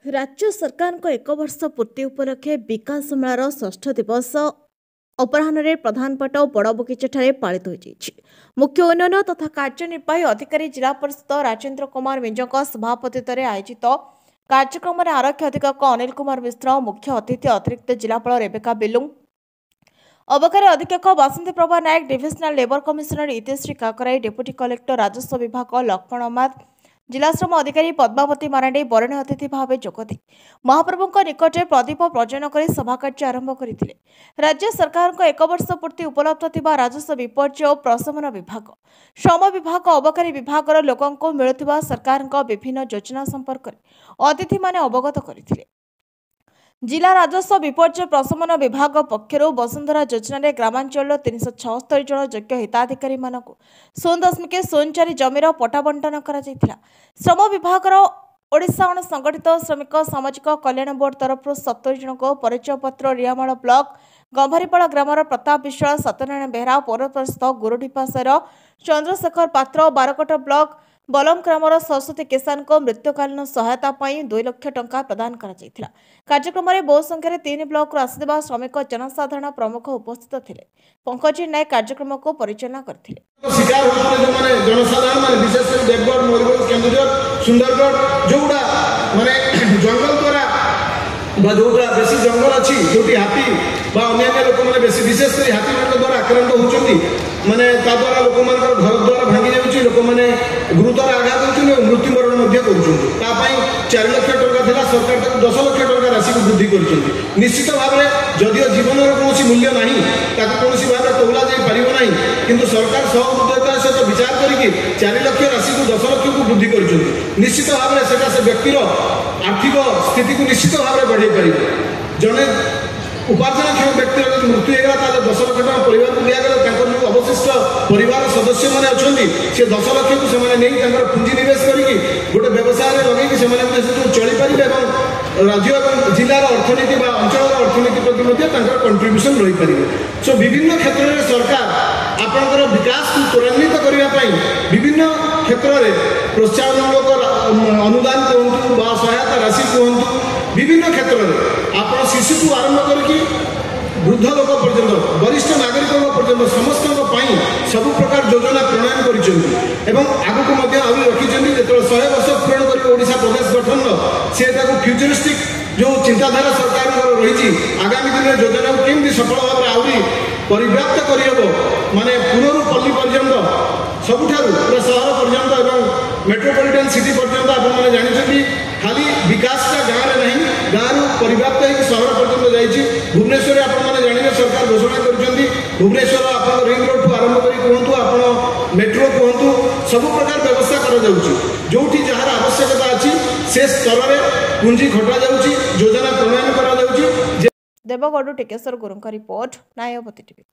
राज्य सरकार को एक वर्ष पूर्ति उपलक्षे विकास मेलार षष्ठ दिवस अपराह्न प्रधानपाट और बड़ बगीचा पालित हो मुख्य उन्नयन तथा कार्यनिर्वाही अधिकारी जिला परिषद राजेन्द्र कुमार मिंजों सभापतित्व में आयोजित कार्यक्रम में आरक्षी अधीक्षक अनिल कुमार मिश्र मुख्य अतिथि अतिरिक्त जिलापाल रेबेका बिलुंग अबकारी अधीक्षक Basanti Prabha Nayak divisional labour commissioner Itishree Kakrai deputy collector राजस्व विभाग लक्ष्मण अमाद जिलाश्रम अधिकारी पद्मावती मारांडी वरण अतिथि भाव जोगदे महाप्रभु निकटे प्रदीप प्रज्वलन कर सभाकार्य आरंभ करते। राज्य सरकार को एक वर्ष पूर्ति उपलब्ध थिबा राजस्व विपर्यय और प्रशमन विभाग श्रम विभाग अबकारी विभाग लोकों मिलुथिबा सरकार विभिन्न योजना संपर्क अतिथि माने अवगत करथिले। जिला राजस्व विपर्यय प्रशमन विभाग पक्षर वसुंधरा योजन ग्रामांचल 376 जन योग्य हिताधिकारी मानक 0.04 जमीर पट्टा बंटन करा जायतिला। श्रम विभाग ओडिशा अणसंगठित श्रमिक सामाजिक कल्याण बोर्ड तरफ 70 जन को परिचय पत्र रियामाल ब्लॉक गंभारीपाड़ ग्रामर प्रताप विश्वाल सत्यनारायण बेहरा पौर परिषद गुरुडिपा सर चंद्रशेखर पात्र बारकोट ब्लॉक बलम ग्रामर सरस्वती किसान को मृत्युकालीन सहायता 2 लाख टंका प्रदान करा जायतिला। कार्यक्रम में बहु संख्यार 3 ब्लॉक आसिथिबा श्रमिक जनसाधारण प्रमुख उपस्थित थिले। पंकज नायक कार्यक्रम को परिचालना करथिले। शिकार होते जो माने जनसाधारण माने विशेष देवगढ़ मयूरभंज केन्दुझर सुंदरगढ़ जोड़ा माने जंगल द्वारा जोटा बेसी जंगल अच्छी जोटी हाथी अन्य लोक मैंने बेसी विशेष हाथी मान द्वारा आक्रांत होती माने द्वारा लोक मान घर द्वार भांगी जाऊँगी लोक मैंने गुरुतर आघात होती मृत्युवरण कर 4 लाख टंका सरकार 10 लाख टंका राशि को वृद्धि कर निश्चित भाव में जदिव जीवन कौन मूल्य ना कौन भाव में तौला जापर ना कि सरकार सहृदयता सहित विचार करके 4 लाख राशि को 10 लाख को वृद्धि कर निश्चित भाव में से व्यक्तिर आर्थिक स्थिति को निश्चित भाव में बढ़े पार जड़े उपार्जनक्षम व्यक्ति मृत्यु होगा 10 लाख टका परिवार को दिगला जो अवशिष्ट परिवार सदस्य मैंने अच्छा से 10 लाख को नहीं पुंजी निवेश करके गोटे व्यवसाय लगे चली पारे और राज्य और जिलार अर्थनीति अंचल अर्थनीति प्रति कंट्रीब्यूशन रही पारे। सो विभिन्न क्षेत्र में सरकार आपंकर विकास को त्वरान्वित करने विभिन्न क्षेत्र में प्रोत्साहनमूलक अनुदान कहतु सहायता राशि कहतु विभिन्न क्षेत्र में आप शिशु को आरंभ करके वृद्ध लोक पर्यंत वरिष्ठ नागरिक पर्यंत समस्त सबु प्रकार योजना प्रणयन कर रखी जो 100 वर्ष पूरण कर ओडिशा प्रदेश गठन से फ्यूचरिस्टिक जो चिंताधारा सरकार रही आगामी दिन में योजना को केमती सफल भाव में आहरी परिव्याप्त करहब माने पुनरु पल्ली पर्यंत सबुठार पूरा सहर पर्यंत और मेट्रोपॉलिटन सिटी पर्यंत आपने जानते खाली विकासटा गाँव में नहीं गाँव परिव्याप्त हो सहर पर्यंत जाइए। भुवनेश्वर आपने जानते सरकार घोषणा कर भुवनेश्वर आप रिंग रोड को आरंभ कर कहतु आप मेट्रो कहतु सब प्रकार व्यवस्था कर जहार आवश्यकता अच्छी से स्तर में पुंजी खटा जाऊँगी योजना प्रणयन करा। देवगढ़ टिकेश्वर गुरुंका रिपोर्ट नायपति टीवी।